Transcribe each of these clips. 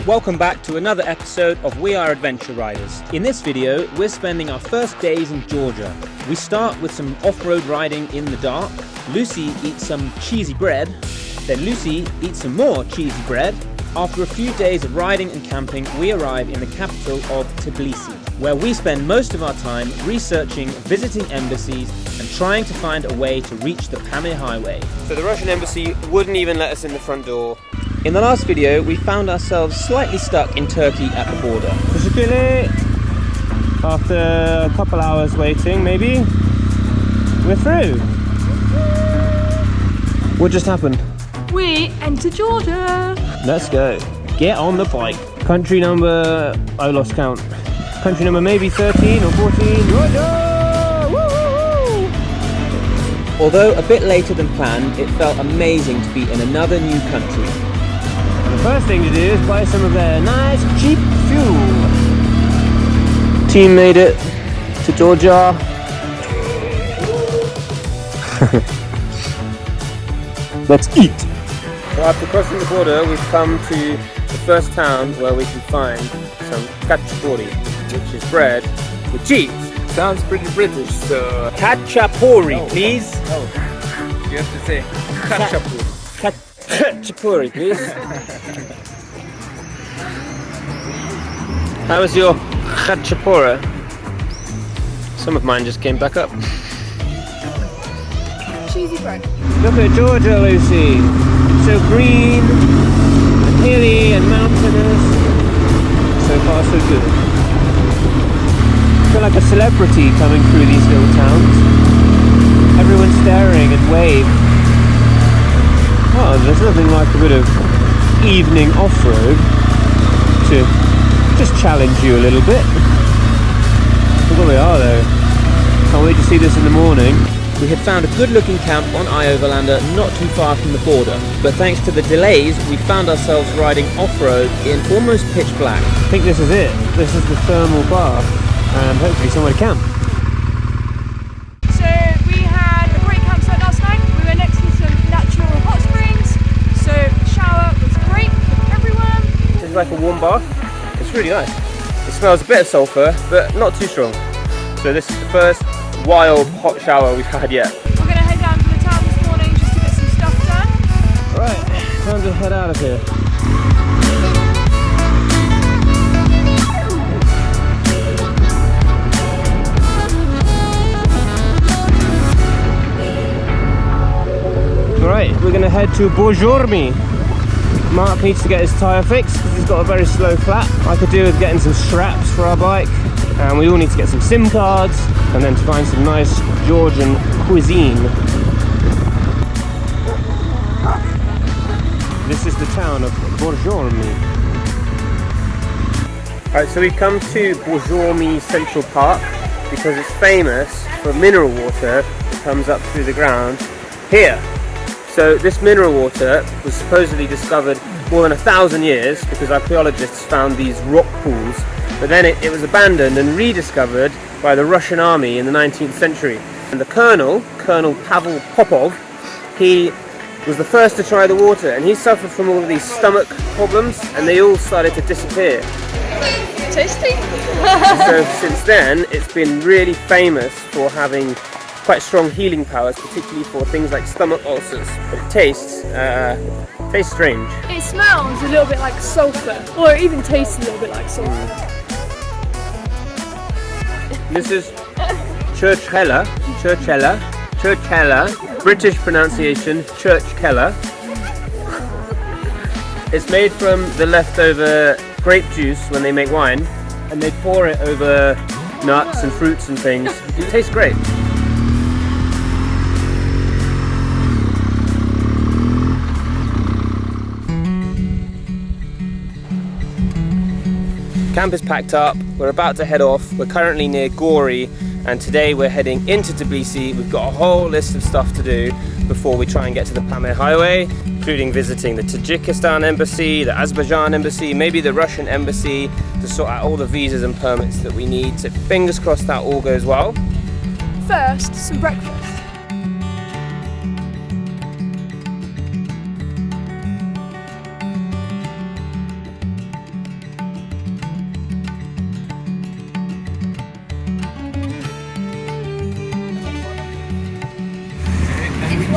Welcome back to another episode of We Are Adventure Riders. In this video, we're spending our first days in Georgia. We start with some off-road riding in the dark. Lucy eats some cheesy bread. Then Lucy eats some more cheesy bread. After a few days of riding and camping, we arrive in the capital of Tbilisi, where we spend most of our time researching, visiting embassies, and trying to find a way to reach the Pamir Highway. So the Russian embassy wouldn't even let us in the front door. In the last video, we found ourselves slightly stuck in Turkey at the border. After a couple hours waiting, maybe, we're through. What just happened? We entered Georgia. Let's go. Get on the bike. Country number, I lost count. Country number maybe 13 or 14. Georgia! Woo! Although a bit later than planned, it felt amazing to be in another new country. The first thing to do is buy some of their nice cheap fuel. Team made it to Georgia. Let's eat. So after crossing the border, we've come to the first town where we can find some khachapuri, which is bread with cheese. Sounds pretty British, so... Khachapuri, please. Oh, you have to say khachapuri. Khachapuri, please. How was your khachapura? Some of mine just came back up. Cheesy bread. Look at Georgia, Lucy. So green, and hilly and mountainous. So far so good. I feel like a celebrity coming through these little towns. Everyone's staring and wave. Oh, there's nothing like a bit of evening off-road to just challenge you a little bit. Look where we are though. Can't wait to see this in the morning. We had found a good-looking camp on Overlander not too far from the border, but thanks to the delays, we found ourselves riding off-road in almost pitch black. I think this is it. This is the thermal bath, and hopefully somewhere to camp. So we had a great campsite last night. We were next to some natural hot springs, so the shower was great for everyone. It's like a warm bath. It's really nice. It smells a bit of sulphur, but not too strong. So this is the first wild hot shower we've had yet. We're going to head down to the town this morning just to get some stuff done. Right, time to head out of here. Alright, we're going to head to Borjomi. Mark needs to get his tyre fixed because he's got a very slow flat. I could do with getting some straps for our bike. And we all need to get some SIM cards and then to find some nice Georgian cuisine. This is the town of Borjomi. Alright, so we've come to Borjomi Central Park because it's famous for mineral water that comes up through the ground here. So this mineral water was supposedly discovered more than 1,000 years because archaeologists found these rock pools, but then it was abandoned and rediscovered by the Russian army in the 19th century. And the Colonel Pavel Popov, he was the first to try the water, and he suffered from all of these stomach problems, and they all started to disappear. Tasty. So since then, it's been really famous for having quite strong healing powers, particularly for things like stomach ulcers. But it tastes strange. It smells a little bit like sulphur, or it even tastes a little bit like sulphur. This is Churchkeller, British pronunciation Churchkeller. It's made from the leftover grape juice when they make wine, and they pour it over nuts and fruits and things. It tastes great. Camp is packed up, we're about to head off. We're currently near Gori, and today we're heading into Tbilisi. We've got a whole list of stuff to do before we try and get to the Pamir Highway, including visiting the Tajikistan embassy, the Azerbaijan embassy, maybe the Russian embassy, to sort out all the visas and permits that we need. So fingers crossed that all goes well. First, some breakfast.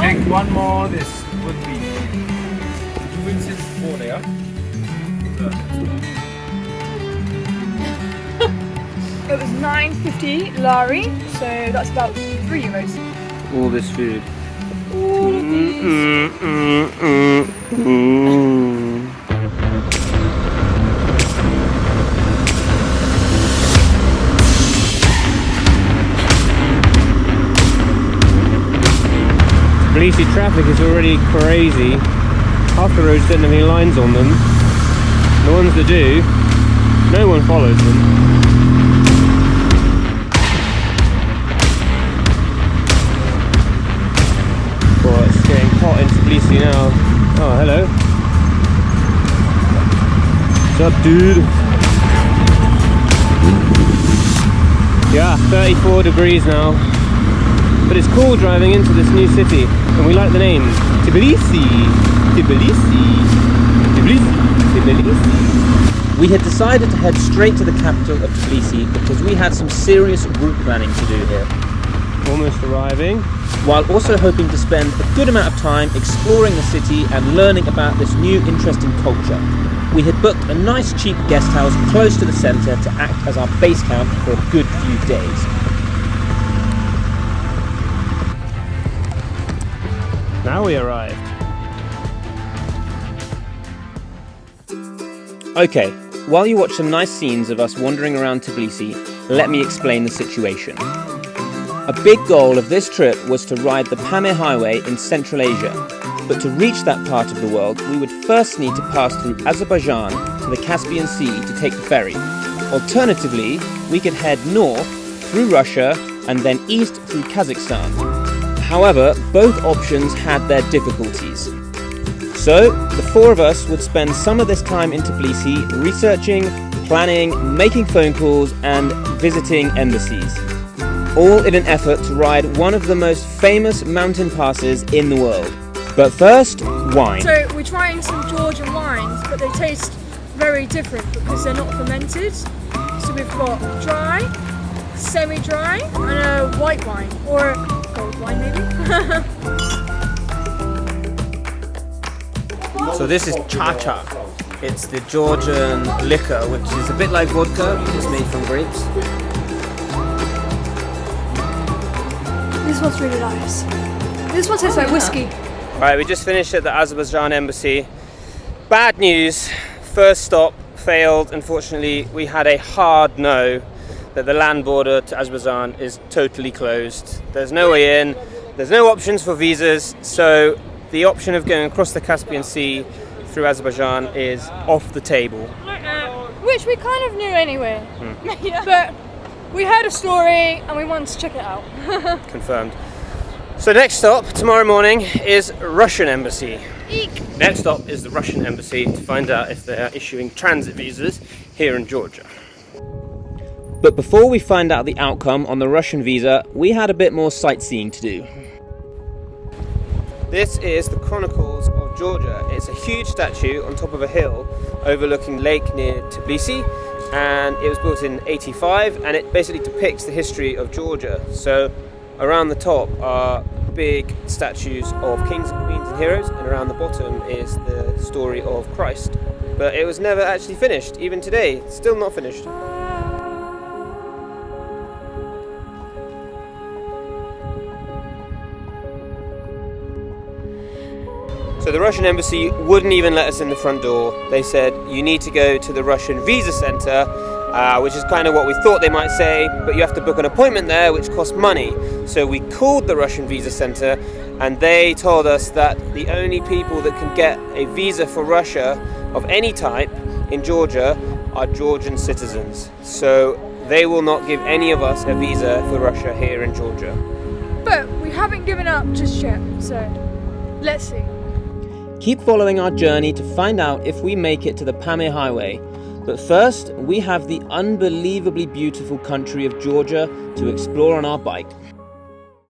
Take one more, this would be. You will sit for there. It was 9.50 lari, so that's about €3. All this food. All of these. Tbilisi traffic is already crazy. Half the roads don't have any lines on them. The ones that do, no one follows them. Boy, it's getting hot in Tbilisi now. Oh, hello. What's up, dude? Yeah, 34 degrees now. But it's cool driving into this new city, and we like the name. Tbilisi, Tbilisi, Tbilisi, Tbilisi. We had decided to head straight to the capital of Tbilisi because we had some serious route planning to do here. Almost arriving. While also hoping to spend a good amount of time exploring the city and learning about this new interesting culture. We had booked a nice cheap guest house close to the centre to act as our base camp for a good few days. Now we arrived. Okay, while you watch some nice scenes of us wandering around Tbilisi, let me explain the situation. A big goal of this trip was to ride the Pamir Highway in Central Asia, but to reach that part of the world we would first need to pass through Azerbaijan to the Caspian Sea to take the ferry. Alternatively, we could head north through Russia and then east through Kazakhstan. However, both options had their difficulties. So, the four of us would spend some of this time in Tbilisi researching, planning, making phone calls and visiting embassies. All in an effort to ride one of the most famous mountain passes in the world. But first, wine. So we're trying some Georgian wines, but they taste very different because they're not fermented. So we've got dry, semi-dry, and a white wine, or gold wine maybe. So this is cha-cha. It's the Georgian liquor, which is a bit like vodka, just made from grapes. This one's really nice. This one tastes like whiskey. Right, we just finished at the Azerbaijan embassy. Bad news, first stop failed. Unfortunately, we had a hard no that the land border to Azerbaijan is totally closed. There's no way in, there's no options for visas, so the option of going across the Caspian Sea through Azerbaijan is off the table. Which we kind of knew anyway. Yeah. But we heard a story and we wanted to check it out. Confirmed. So next stop, tomorrow morning, is Russian embassy. Eek. Next stop is the Russian embassy to find out if they are issuing transit visas here in Georgia. But before we find out the outcome on the Russian visa, we had a bit more sightseeing to do. This is the Chronicles of Georgia. It's a huge statue on top of a hill overlooking lake near Tbilisi, and it was built in 85, and it basically depicts the history of Georgia. So around the top are big statues of kings and queens and heroes, and around the bottom is the story of Christ. But it was never actually finished. Even today, it's still not finished. So the Russian embassy wouldn't even let us in the front door. They said, you need to go to the Russian visa center, which is kind of what we thought they might say, but you have to book an appointment there, which costs money. So we called the Russian visa center, and they told us that the only people that can get a visa for Russia of any type in Georgia are Georgian citizens. So they will not give any of us a visa for Russia here in Georgia. But we haven't given up just yet, so let's see. Keep following our journey to find out if we make it to the Pamir Highway. But first, we have the unbelievably beautiful country of Georgia to explore on our bike.